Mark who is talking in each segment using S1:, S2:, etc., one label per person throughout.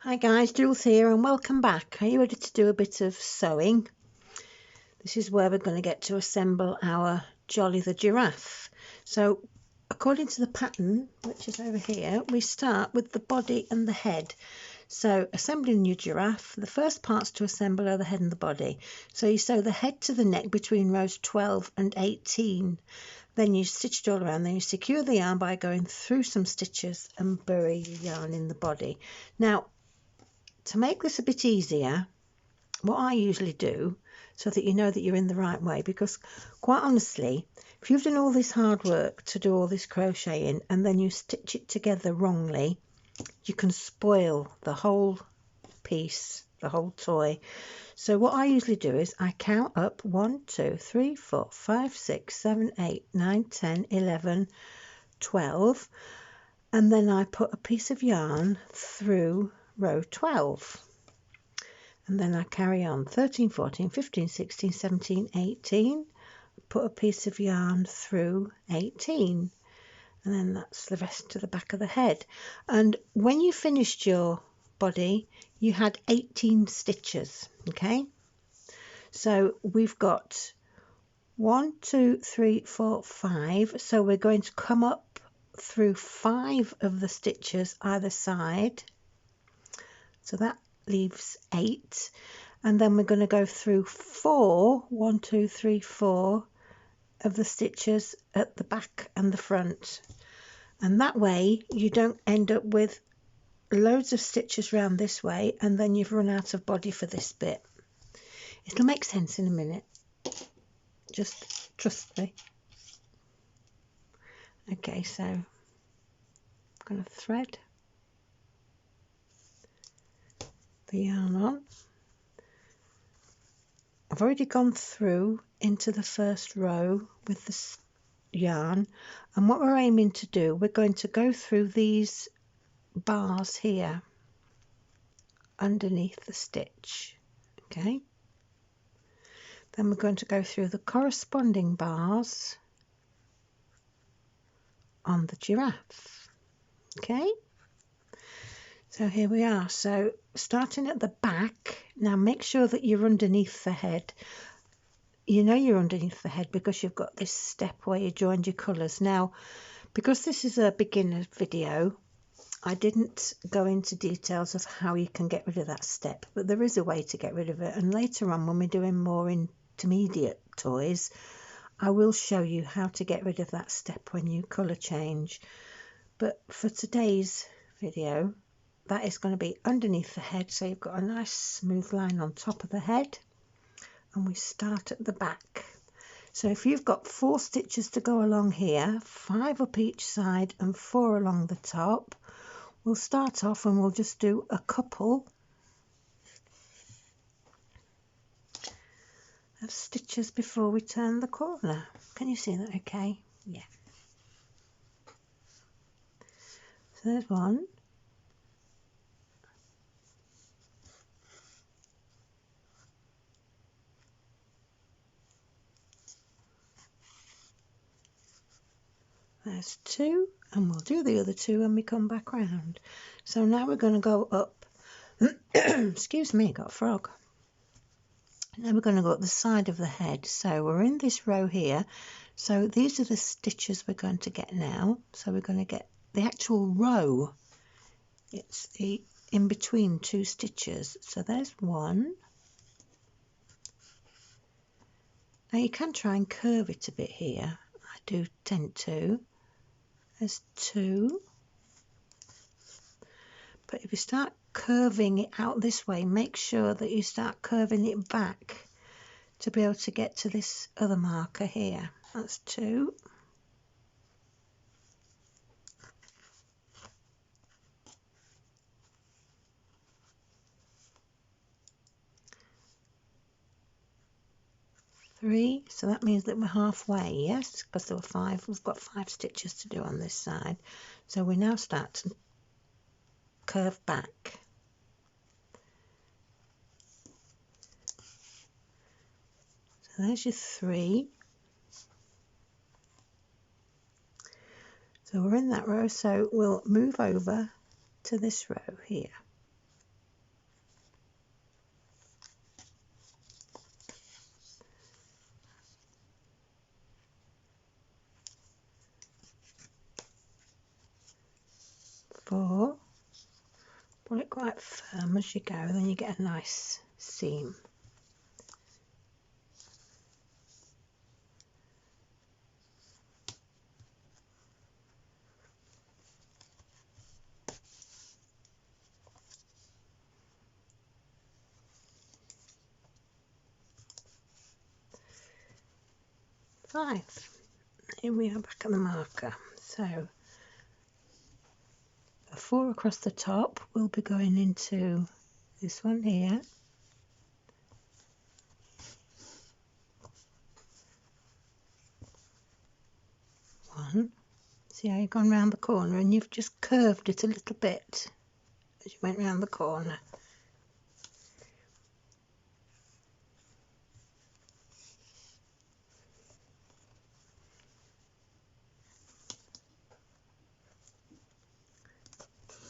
S1: Hi guys, Jools here and welcome back. Are you ready to do a bit of sewing? This is where we're going to get to assemble our Jolly the giraffe. So according to the pattern, which is over here, we start with the body and the head. So assembling your giraffe, the first parts to assemble are the head and the body. So you sew the head to the neck between rows 12 and 18. Then you stitch it all around, then you secure the yarn by going through some stitches and bury your yarn in the body. Now, to make this a bit easier, what I usually do, so that you know that you're in the right way, because quite honestly, if you've done all this hard work to do all this crocheting and then you stitch it together wrongly, you can spoil the whole piece, the whole toy. So what I usually do is I count up 1, 2, 3, 4, 5, 6, 7, 8, 9, 10, 11, 12, and then I put a piece of yarn through row 12, and then I carry on 13, 14, 15, 16, 17, 18, put a piece of yarn through 18, and then that's the rest to the back of the head. And when you finished your body, you had 18 stitches. Okay, so we've got 1, 2, 3, 4, 5, so we're going to come up through 5 of the stitches either side, so that leaves 8, and then we're going to go through 4, 1, 2, 3, 4 of the stitches at the back and the front, and that way you don't end up with loads of stitches round this way and then you've run out of body for this bit. It'll make sense in a minute, just trust me. Okay, so I'm going to thread the yarn on. I've already gone through into the first row with the yarn, and what we're aiming to do, we're going to go through these bars here underneath the stitch. Okay, then we're going to go through the corresponding bars on the giraffe. Okay, so here we are. So starting at the back, now make sure that you're underneath the head. You know you're underneath the head because you've got this step where you joined your colours. Now, because this is a beginner video, I didn't go into details of how you can get rid of that step, but there is a way to get rid of it, and later on when we're doing more intermediate toys, I will show you how to get rid of that step when you colour change. But for today's video, that is going to be underneath the head, so you've got a nice smooth line on top of the head, and we start at the back. So if you've got 4 stitches to go along here, 5 up each side and 4 along the top, we'll start off and we'll just do a couple of stitches before we turn the corner. Can you see that okay? Yeah. So there's one. There's 2, and we'll do the other 2 when we come back round. So now we're going to go up, excuse me, got a frog. Now we're going to go up the side of the head. So we're in this row here. So these are the stitches we're going to get now. So we're going to get the actual row. It's the in between 2 stitches. So there's 1. Now you can try and curve it a bit here. I do tend to. There's 2. But if you start curving it out this way, make sure that you start curving it back to be able to get to this other marker here. That's 2. Three, so that means that we're halfway, yes, because there were 5. We've got 5 stitches to do on this side. So we now start to curve back. So there's your 3. So we're in that row, so we'll move over to this row here. Pull it quite firm as you go, then you get a nice seam. Five. Here we are back at the marker. So a 4 across the top will be going into this one here. One. See how you've gone round the corner and you've just curved it a little bit as you went round the corner.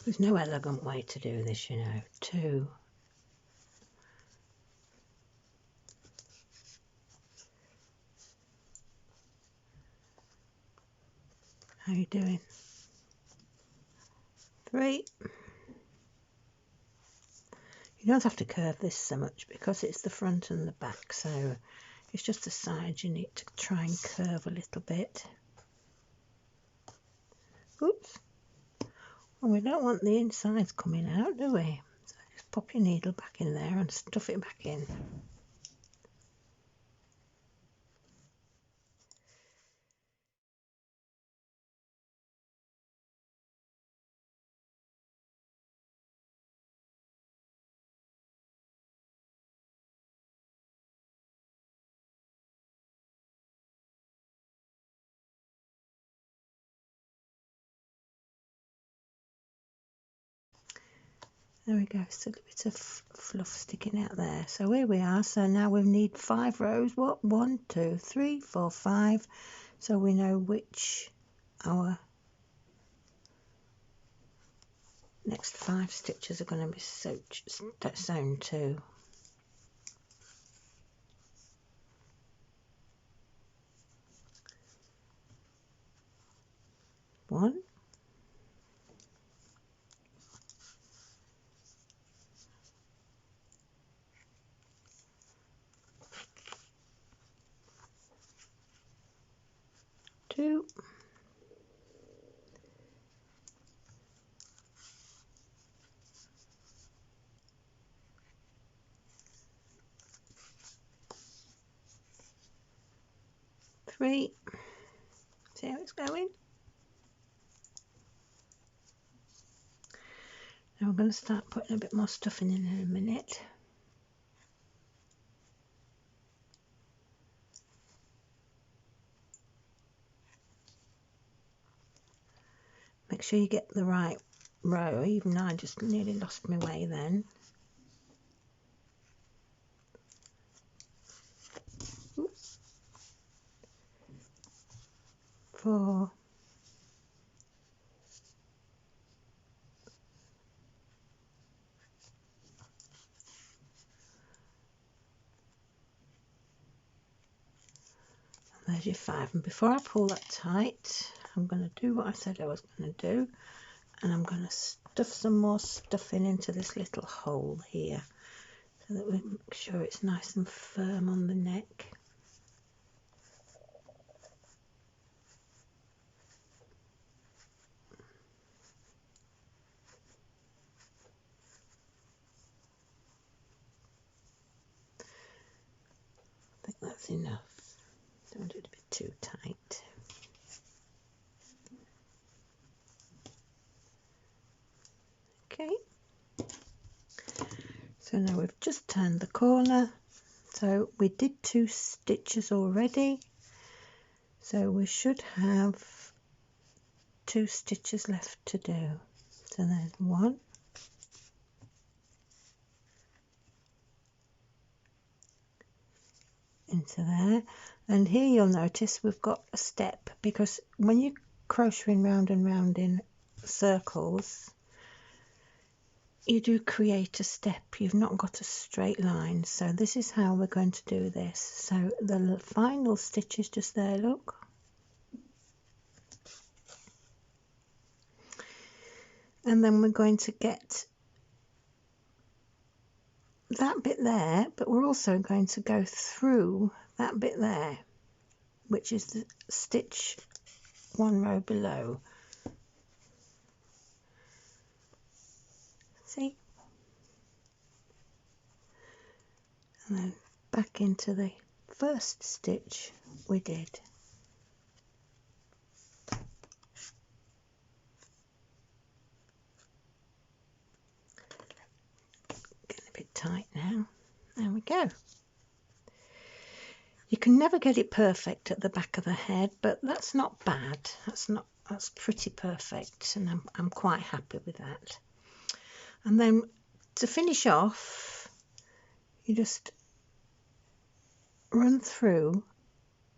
S1: There's no elegant way to do this, you know. 2. How are you doing? 3. You don't have to curve this so much because it's the front and the back, so it's just the sides you need to try and curve a little bit. Oops. Well, we don't want the insides coming out, do we? So just pop your needle back in there and stuff it back in. There we go, still a bit of fluff sticking out there. So here we are. So now we need 5 rows. What? 1, 2, 3, 4, 5. So we know which our next 5 stitches are going to be sewn to. 1. 2. 3. See how it's going? Now we're going to start putting a bit more stuff in a minute. Make sure you get the right row. Even I just nearly lost my way then. Oops. 4. 5. And before I pull that tight, I'm going to do what I said I was going to do, and I'm going to stuff some more stuff into this little hole here so that we make sure it's nice and firm on the neck. I think that's enough. Don't do it a bit too tight. Okay. So now we've just turned the corner. So we did 2 stitches already. So we should have 2 stitches left to do. So there's 1. Into there, and here you'll notice we've got a step, because when you're crocheting round and round in circles you do create a step. You've not got a straight line, so this is how we're going to do this. So the final stitch is just there, look, and then we're going to get that bit there, but we're also going to go through that bit there, which is the stitch one row below. See? And then back into the first stitch we did. Getting a bit tight now. There we go. You can never get it perfect at the back of the head, but that's not bad. That's pretty perfect, and I'm quite happy with that. And then to finish off, you just run through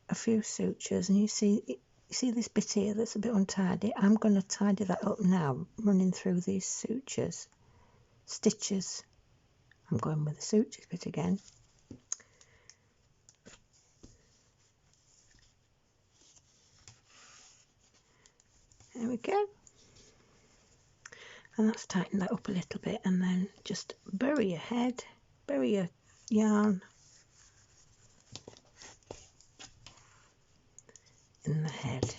S1: a few sutures, and you see this bit here that's a bit untidy. I'm going to tidy that up now, running through these stitches. I'm going with the sutures bit again. There we go. And let's tighten that up a little bit, and then just bury your head, bury your yarn in the head.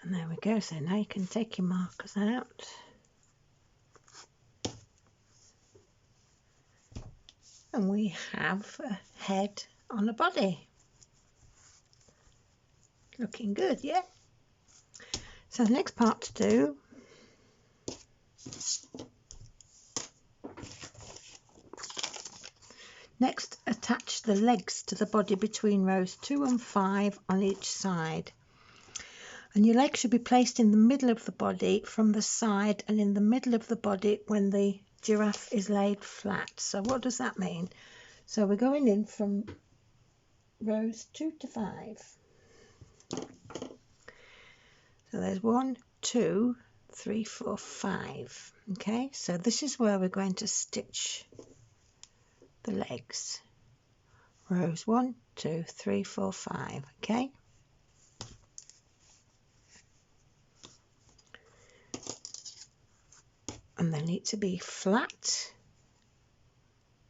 S1: And there we go. So now you can take your markers out. And we have a head on a body. Looking good, yeah? So the next part to do next, attach the legs to the body between rows 2 and 5 on each side. And your legs should be placed in the middle of the body from the side, and in the middle of the body when the giraffe is laid flat. So what does that mean? So we're going in from rows 2 to 5. So there's 1, 2, 3, 4, 5. Okay, so this is where we're going to stitch the legs. Rows 1, 2, 3, 4, 5. Okay. And they need to be flat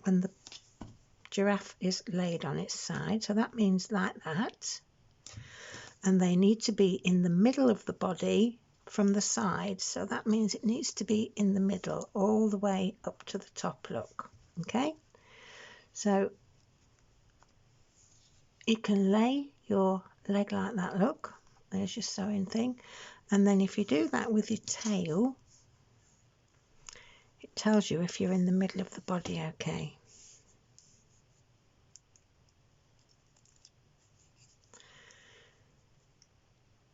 S1: when the giraffe is laid on its side. So that means like that. And they need to be in the middle of the body from the side. So that means it needs to be in the middle all the way up to the top, look. Okay. So you can lay your leg like that, look. There's your sewing thing. And then if you do that with your tail, it tells you if you're in the middle of the body, okay.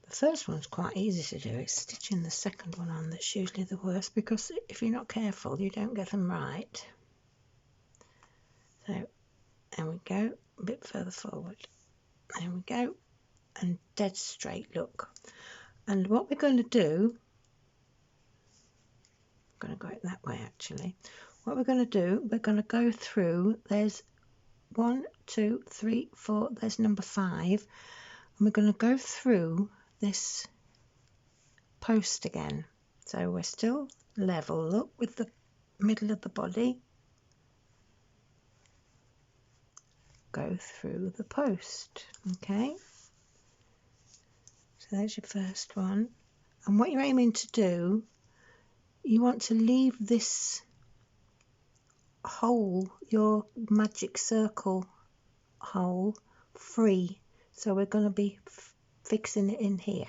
S1: The first one's quite easy to do. It's stitching the second one on that's usually the worst, because if you're not careful, you don't get them right. So there we go, a bit further forward. There we go, and dead straight, look. And what we're going to do, I'm going to go it that way actually. What we're going to do, we're going to go through, there's 1, 2, 3, 4, there's number 5, and we're going to go through this post again. So we're still level, look, with the middle of the body. Go through the post, okay. So there's your first one, and what you're aiming to do, you want to leave this hole, your magic circle hole, free. So we're going to be fixing it in here.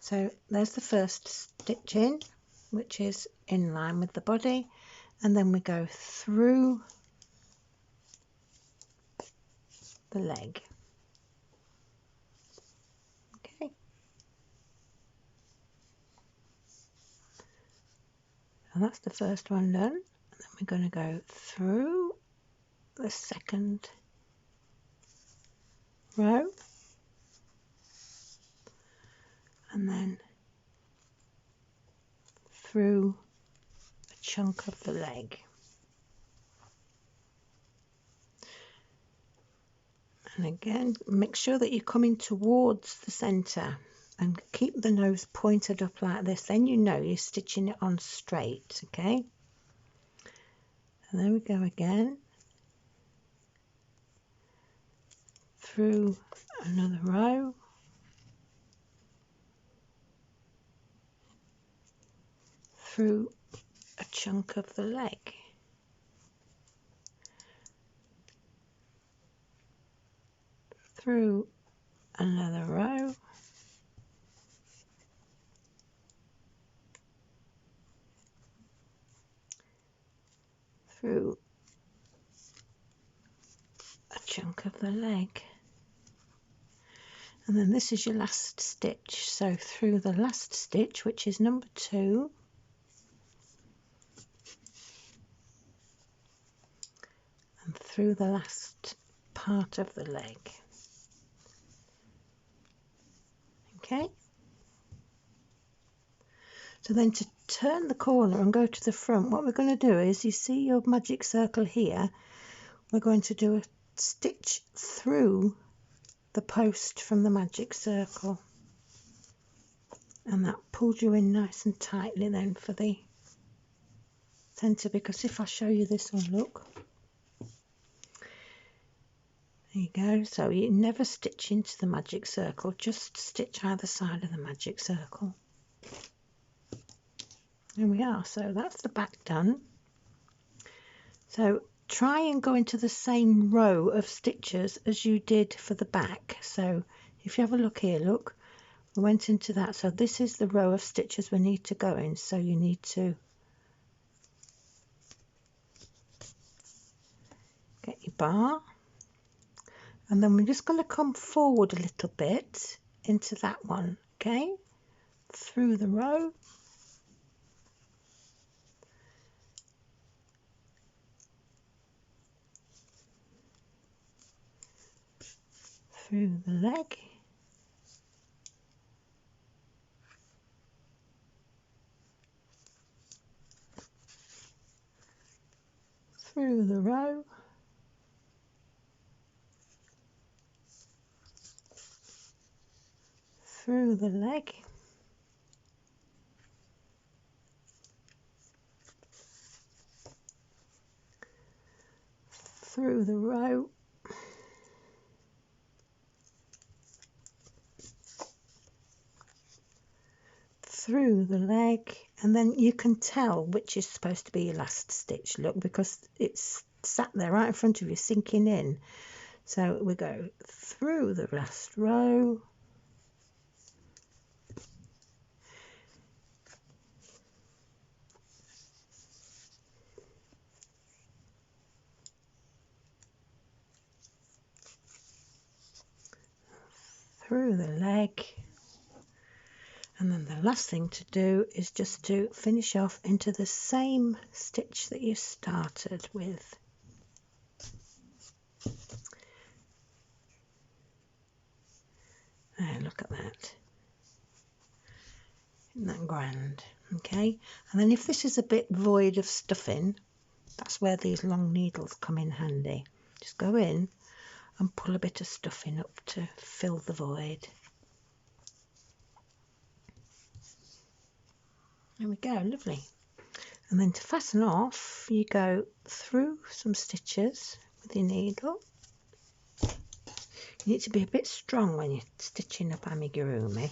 S1: So there's the first stitch in, which is in line with the body, and then we go through the leg. Okay. And that's the first one done. And then we're going to go through the second row, and then through a chunk of the leg. And again, make sure that you're coming towards the centre and keep the nose pointed up like this, then you know you're stitching it on straight. Okay, and there we go again, through another row, through a chunk of the leg, through another row, through a chunk of the leg, and then this is your last stitch. So through the last stitch, which is number 2, and through the last part of the leg. Okay, so then to turn the corner and go to the front, what we're going to do is, you see your magic circle here, we're going to do a stitch through the post from the magic circle, and that pulls you in nice and tightly then for the centre, because if I show you this one, look, there you go. So you never stitch into the magic circle, just stitch either side of the magic circle. There we are. So that's the back done. So try and go into the same row of stitches as you did for the back. So if you have a look here, look, we went into that. So this is the row of stitches we need to go in. So you need to get your bar, and then we're just going to come forward a little bit into that one. Okay, through the row, through the leg, through the row, through the leg, through the row, through the leg, and then you can tell which is supposed to be your last stitch, look, because it's sat there right in front of you sinking in. So we go through the last row, through the leg, and then the last thing to do is just to finish off into the same stitch that you started with. There, look at that. Isn't that grand? Okay, and then if this is a bit void of stuffing, that's where these long needles come in handy. Just go in and pull a bit of stuffing up to fill the void. There we go, lovely. And then to fasten off, you go through some stitches with your needle. You need to be a bit strong when you're stitching up amigurumi.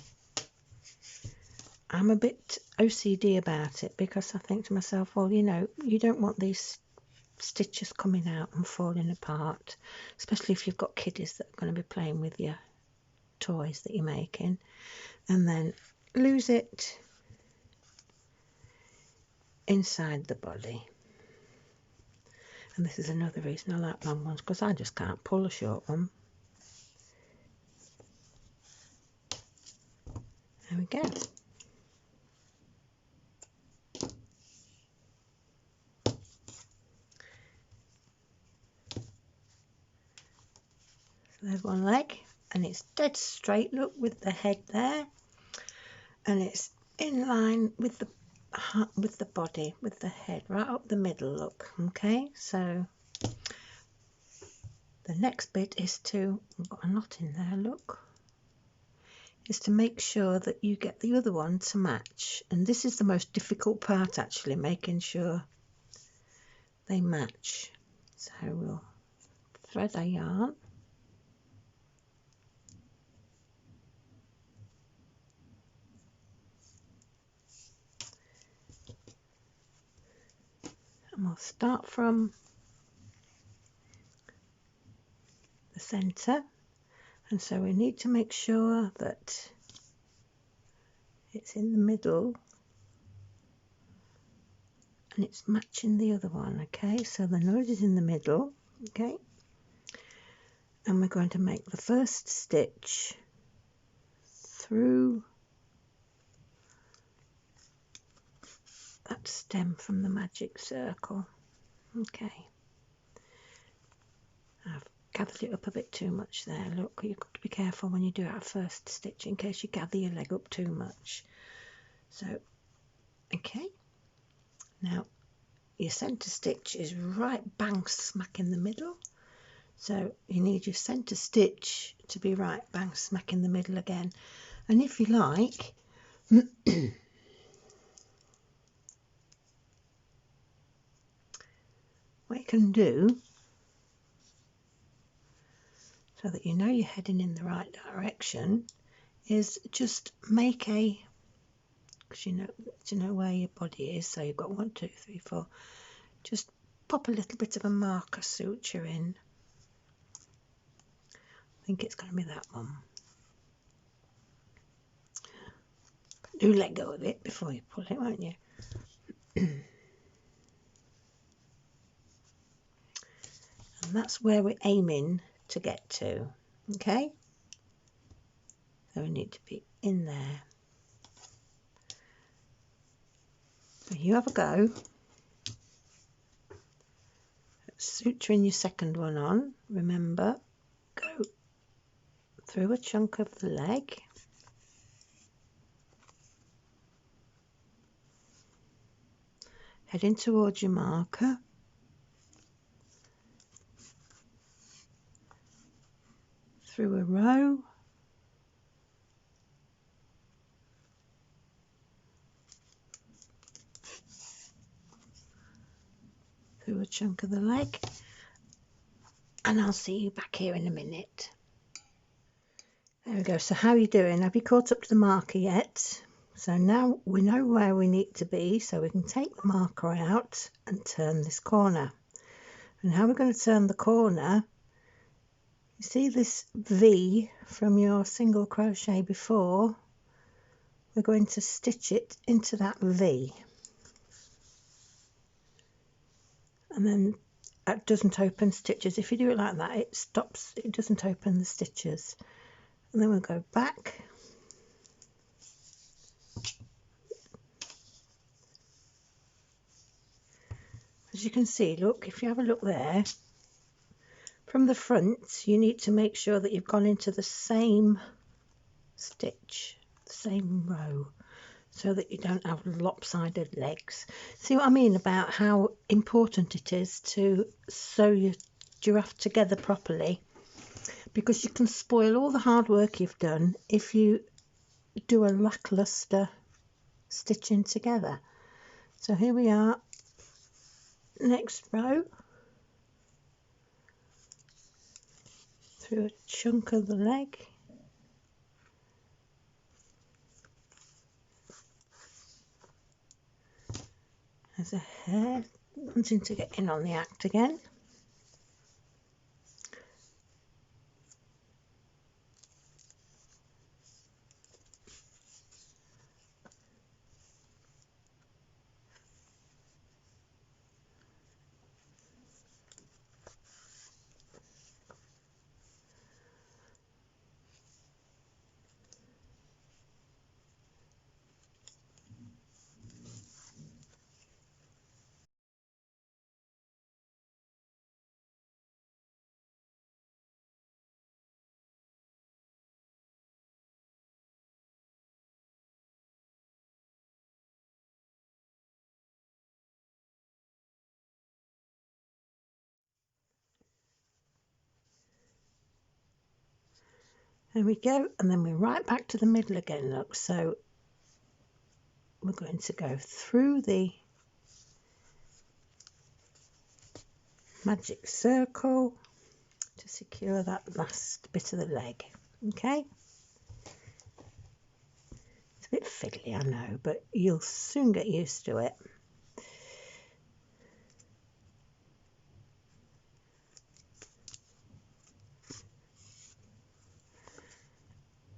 S1: I'm a bit OCD about it, because I think to myself, well, you know, you don't want these stitches coming out and falling apart, especially if you've got kiddies that are going to be playing with your toys that you're making, and then lose it inside the body. And this is another reason I like long ones, because I just can't pull a short one. There we go. So there's one leg, and it's dead straight, look, with the head there, and it's in line with the body, with the head right up the middle, look. Okay, so the next bit is to, I've got a knot in there, look, is to make sure that you get the other one to match, and this is the most difficult part actually, making sure they match. So we'll thread our yarn, and we'll start from the center, and so we need to make sure that it's in the middle and it's matching the other one. Okay, so the nose is in the middle. Okay, and we're going to make the first stitch through that stem from the magic circle. Okay, I've gathered it up a bit too much there. Look, you've got to be careful when you do our first stitch in case you gather your leg up too much. So okay, now your center stitch is right bang smack in the middle, so you need your center stitch to be right bang smack in the middle again. And if you like, what you can do, so that you know you're heading in the right direction, is just make a, because you know where your body is, so you've got 1, 2, 3, 4, just pop a little bit of a marker suture in. I think it's going to be that one. Do let go of it before you pull it, won't you? And that's where we're aiming to get to. Okay, so we need to be in there. So you have a go at suturing your second one on. Remember, go through a chunk of the leg, heading towards your marker, through a row, through a chunk of the leg, and I'll see you back here in a minute. There we go. So how are you doing? Have you caught up to the marker yet? So now we know where we need to be, so we can take the marker out and turn this corner. And how we're going to turn the corner, you see this V from your single crochet before, we're going to stitch it into that V. And then it doesn't open stitches. If you do it like that, it stops, it doesn't open the stitches. And then we'll go back. As you can see, look, if you have a look there, from the front, you need to make sure that you've gone into the same stitch, the same row, so that you don't have lopsided legs. See what I mean about how important it is to sew your giraffe together properly, because you can spoil all the hard work you've done if you do a lackluster stitching together. So here we are, next row, through a chunk of the leg, there's a hair wanting to get in on the act again. There we go, and then we're right back to the middle again, look. So we're going to go through the magic circle to secure that last bit of the leg. Okay, it's a bit fiddly, I know, but you'll soon get used to it.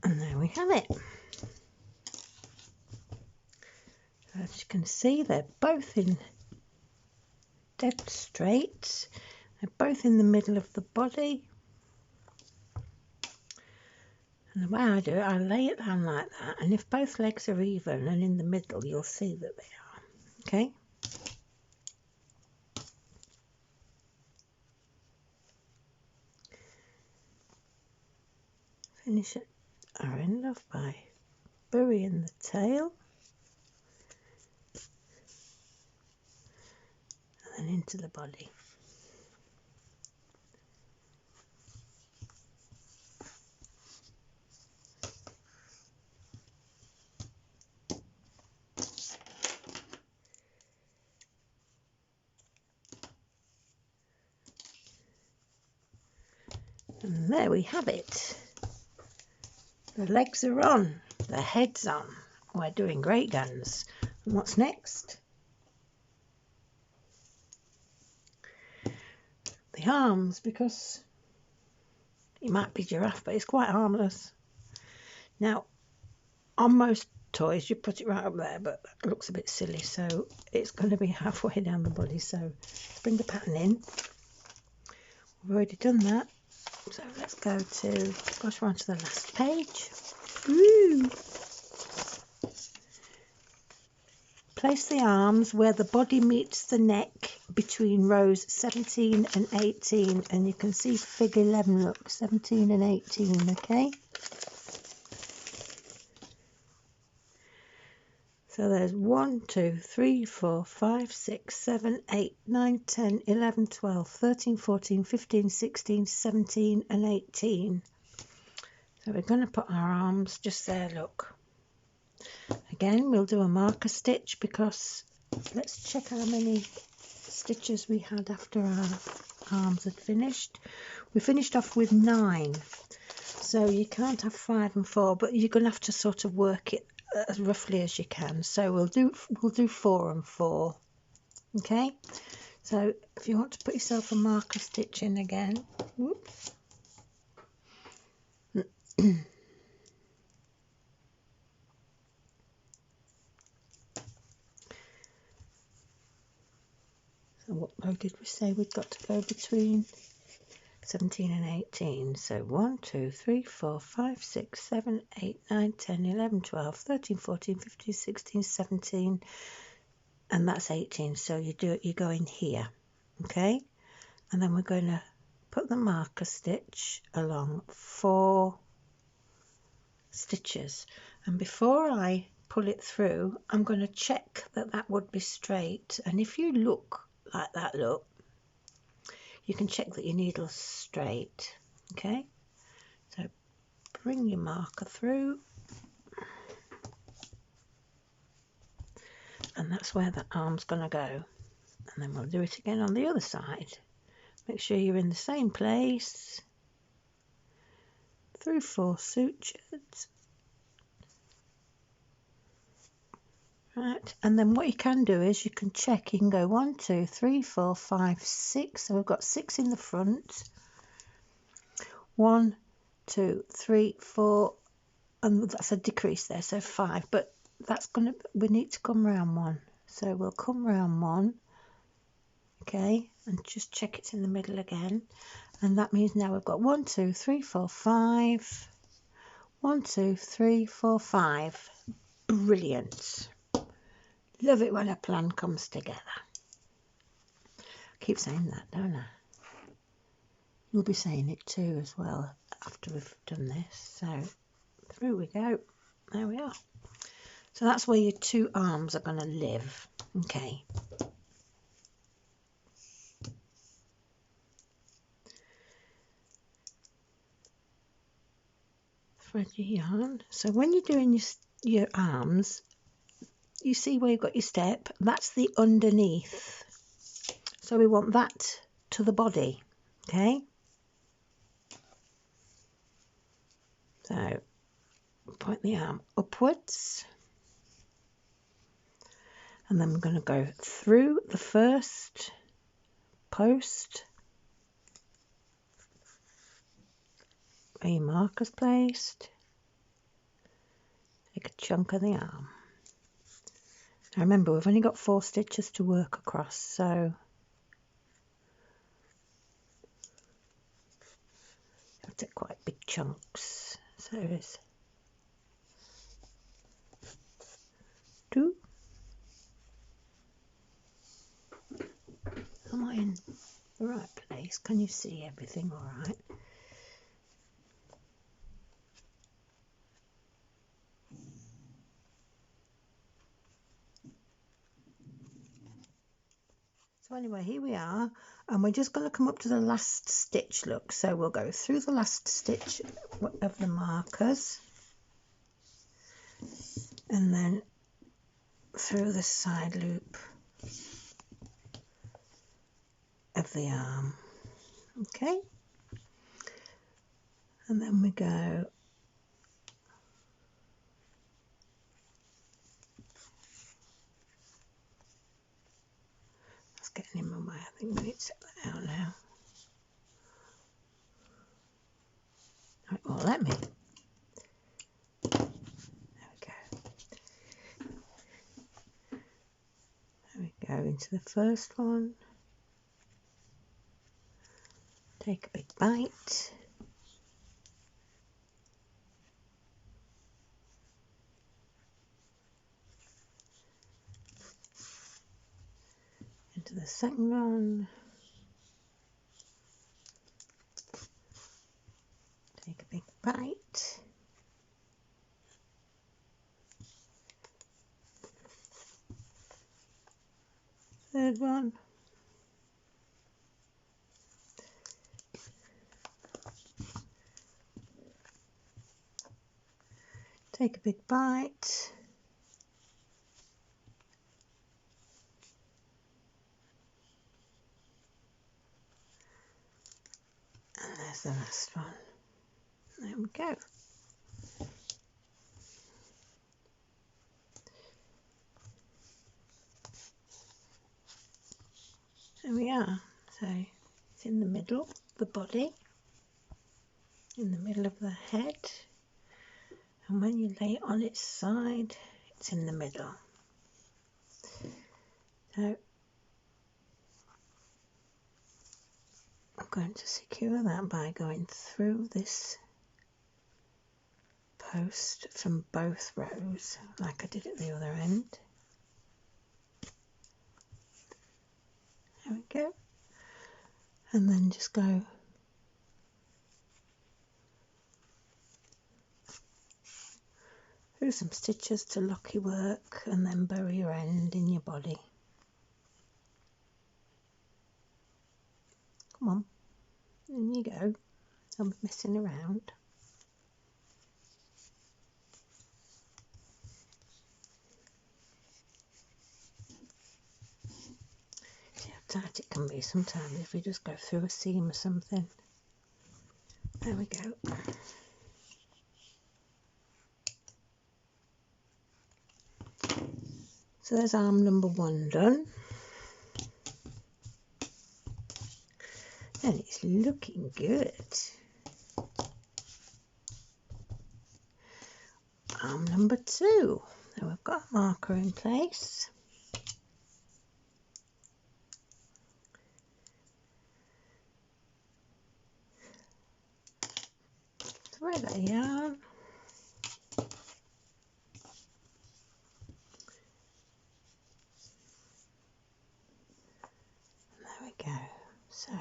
S1: And there we have it. As you can see, they're both in dead straight. They're both in the middle of the body. And the way I do it, I lay it down like that, and if both legs are even and in the middle, you'll see that they are. Okay? Finish our end off by burying the tail. And then into the body. And there we have it. The legs are on, the head's on. We're doing great guns. And what's next? The arms, because it might be giraffe, but it's quite harmless. Now, on most toys, you put it right up there, but that looks a bit silly, so it's going to be halfway down the body. So let's bring the pattern in. We've already done that. So let's go to, gosh, we're on to the last page. Woo! Place the arms where the body meets the neck between rows 17 and 18, and you can see figure 11, look, 17 and 18, okay? So there's 1, 2, 3, 4, 5, 6, 7, 8, 9, 10, 11, 12, 13, 14, 15, 16, 17 and 18. So we're going to put our arms just there, look. Again, we'll do a marker stitch because let's check how many stitches we had after our arms had finished. We finished off with 9. So you can't have 5 and 4, but you're going to have to sort of work it as roughly as you can. So we'll do 4 and 4. Okay, so if you want to put yourself a marker stitch in again, whoops. So what row did we say we'd got to go between 17 and 18? So 1, 2, 3, 4, 5, 6, 7, 8, 9, 10, 11, 12, 13, 14, 15, 16, 17, and that's 18. So you go in here, okay? And then we're going to put the marker stitch along 4 stitches. And before I pull it through, I'm going to check that that would be straight. And if you look like that, look, you can check that your needle's straight, okay? So bring your marker through, and that's where the arm's going to go. And then we'll do it again on the other side. Make sure you're in the same place, through 4 sutures. Right, and then what you can do is you can check, you can go 1, 2, 3, 4, 5, 6. So we've got 6 in the front. 1, 2, 3, 4, and that's a decrease there, so 5. But that's gonna, we need to come round 1. So we'll come round 1, okay, and just check it's in the middle again. And that means now we've got 1, 2, 3, 4, 5. 1, 2, 3, 4, 5. Brilliant. Love it when a plan comes together. I keep saying that, don't I? You'll be saying it too as well after we've done this. So through we go. There we are. So that's where your 2 arms are going to live. Okay. thread your yarn. So when you're doing your arms, you see where you've got your step, that's the underneath. So we want that to the body, okay? So point the arm upwards, and then we're going to go through the first post where your marker's placed. Take a chunk of the arm. Now remember, we've only got 4 stitches to work across, so I'll take quite big chunks. So there's 2. Am I in the right place? Can you see everything all right? So anyway, here we are, and we're just going to come up to the last stitch, look. So we'll go through the last stitch of the markers, and then through the side loop of the arm, okay? And then we go getting in my way. I think we need to set that out now. Right, well, let me. There we go. There we go into the first one. Take a big bite. Into the second one. Take a big bite. Third one. Take a big bite. And there's the last one. There we go. There we are. So it's in the middle of the body, in the middle of the head, and when you lay it on its side, it's in the middle. So I'm going to secure that by going through this post from both rows, like I did at the other end. There we go. And then just go through some stitches to lock your work, and then bury your end in your body. Come on, in you go. I'm messing around. See how tight it can be sometimes if we just go through a seam or something. There we go. So there's arm number 1 done. And it's looking good. Arm number 2. Now we've got a marker in place. Thread our yarn. There we go. So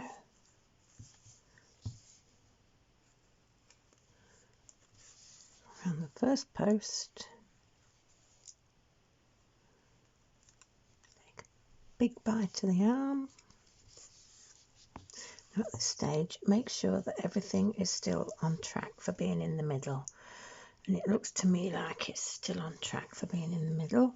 S1: around the first post, take a big bite of the arm. Now at this stage, make sure that everything is still on track for being in the middle. and it looks to me like it's still on track for being in the middle.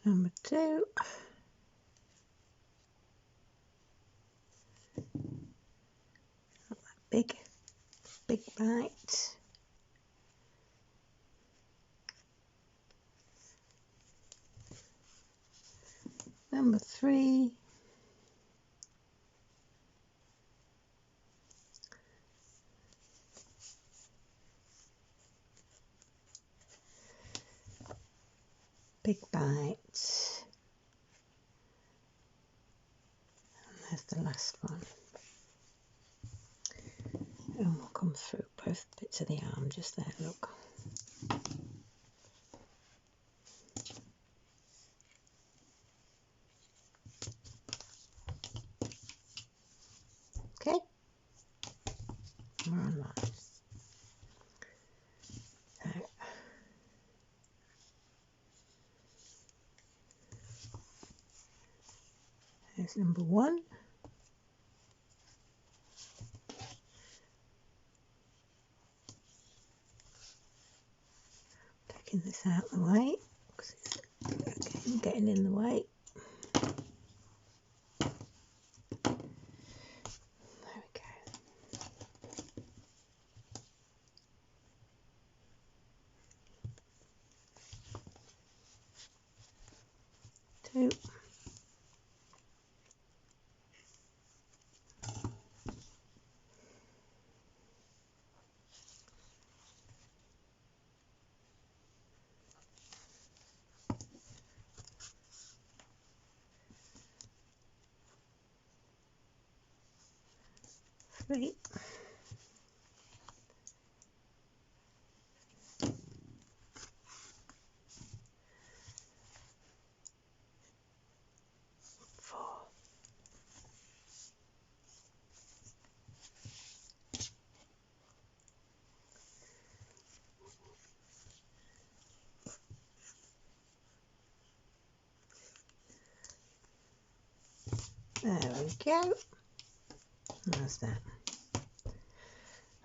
S1: Number 2. Not that big bite. Number 3. Big bite. And there's the last one. And we'll come through both bits of the arm just there, look. Okay, we're on line. So, there's number 1. Taking this out of the way because it's getting in the way. There we go. 2. Three. 4. There we go. How's that?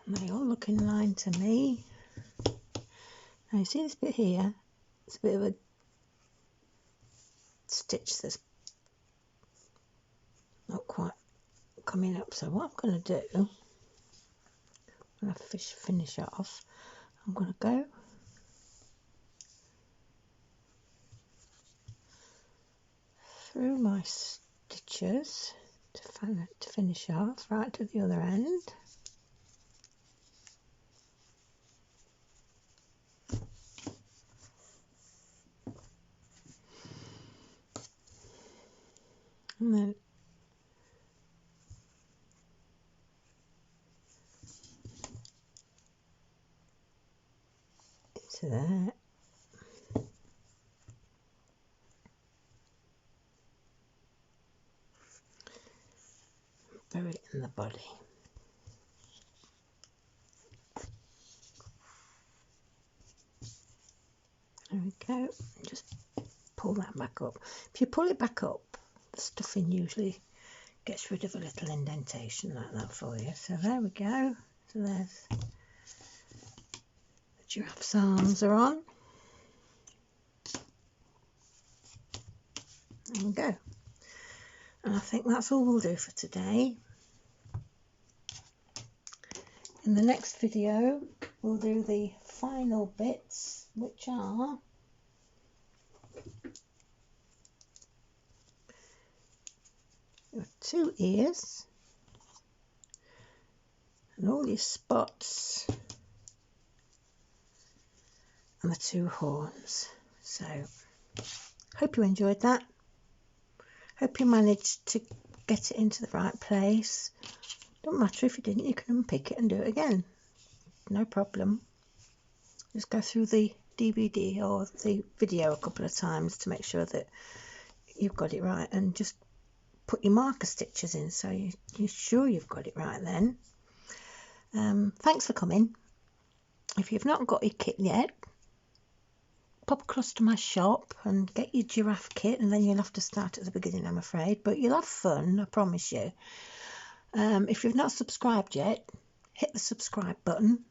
S1: And they all look in line to me. Now you see this bit here? It's a bit of a stitch that's not quite coming up. So what I'm going to do, when I finish off, I'm going to go through my stitches to finish off right to the other end. And then into there. Bury it in the body. There we go. Just pull that back up. If you pull it back up, the stuffing usually gets rid of a little indentation like that for you. So there we go. So there's the giraffe's arms are on. There we go. And I think that's all we'll do for today. In the next video, we'll do the final bits, which are your 2 ears and all your spots and the 2 horns. So, hope you enjoyed that. Hope you managed to get it into the right place. Don't matter if you didn't, you can unpick it and do it again. No problem. Just go through the DVD or the video a couple of times to make sure that you've got it right, and just put your marker stitches in so you're sure you've got it right then. Thanks for coming. If you've not got your kit yet, pop across to my shop and get your giraffe kit, and then you'll have to start at the beginning, I'm afraid, but you'll have fun, I promise you. If you've not subscribed yet, hit the subscribe button,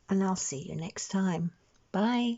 S1: and I'll see you next time. Bye.